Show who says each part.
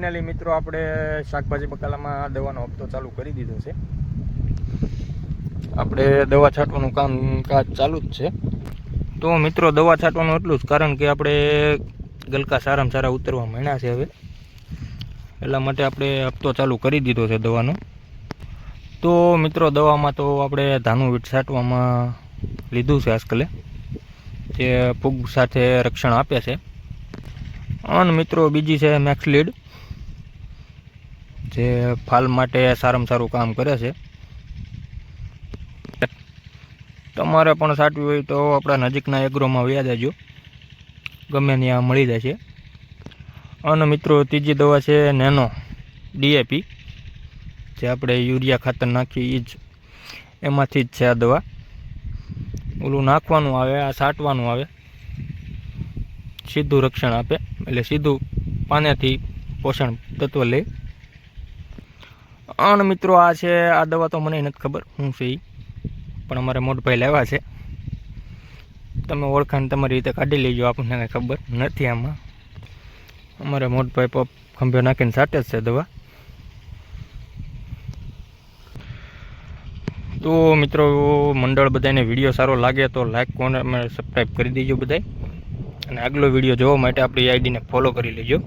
Speaker 1: Finally મિત્રો આપણે શાકભાજી બકાલામાં દવાનો હપ્તો ચાલુ કરી દીધો છે. આપણે દવા છાંટવાનું કામકાજ ચાલુ જ છે. તો મિત્રો દવા છાંટવાનું એટલું જ, કારણ કે આપણે ગલકા સારામાં સારા ઉતરવા માંડ્યા છે હવે, એટલા માટે આપણે હપ્તો ચાલુ કરી દીધો છે દવાનો. તો મિત્રો દવામાં તો આપણે ધાનું વીટ છાંટવામાં લીધું છે આજકાલે, જે ફૂગ સાથે રક્ષણ આપે છે. અને મિત્રો બીજી છે મેક્સ લીડ, જે ફાલ માટે સારામાં સારું કામ કરે છે. તમારે પણ છાંટવી હોય તો આપણા નજીકના એગ્રોમાં વ્યા જાજો, ગમે ત્યાં મળી જાય છે. અને મિત્રો ત્રીજી દવા છે નેનો ડીએપી, જે આપણે યુરિયા ખાતર નાખીએ એ જ એમાંથી જ છે આ દવા. ઓલું નાખવાનું આવે, આ છાંટવાનું આવે, સીધું રક્ષણ આપે, એટલે સીધું પાનેથી પોષણ તત્વ લે. અને મિત્રો આ છે, આ દવા તો મને નથી ખબર શું છે એ, પણ અમારે મોટભાઈ લાવ્યા છે. તમે ઓળખાણ તમારી રીતે કાઢી લેજો, આપણને કંઈ ખબર નથી આમાં. અમારે મોટભાઈ પપ ખંભે નાખીને છાંટે જ છે દવા. તો મિત્રો મંડળ બધાને વિડીયો સારો લાગે તો લાઈક, કોમેન્ટ, સબસ્ક્રાઈબ કરી દેજો બધાય. અને આગલો વિડીયો જોવા માટે આપણી આઈડીને ફોલો કરી લેજો.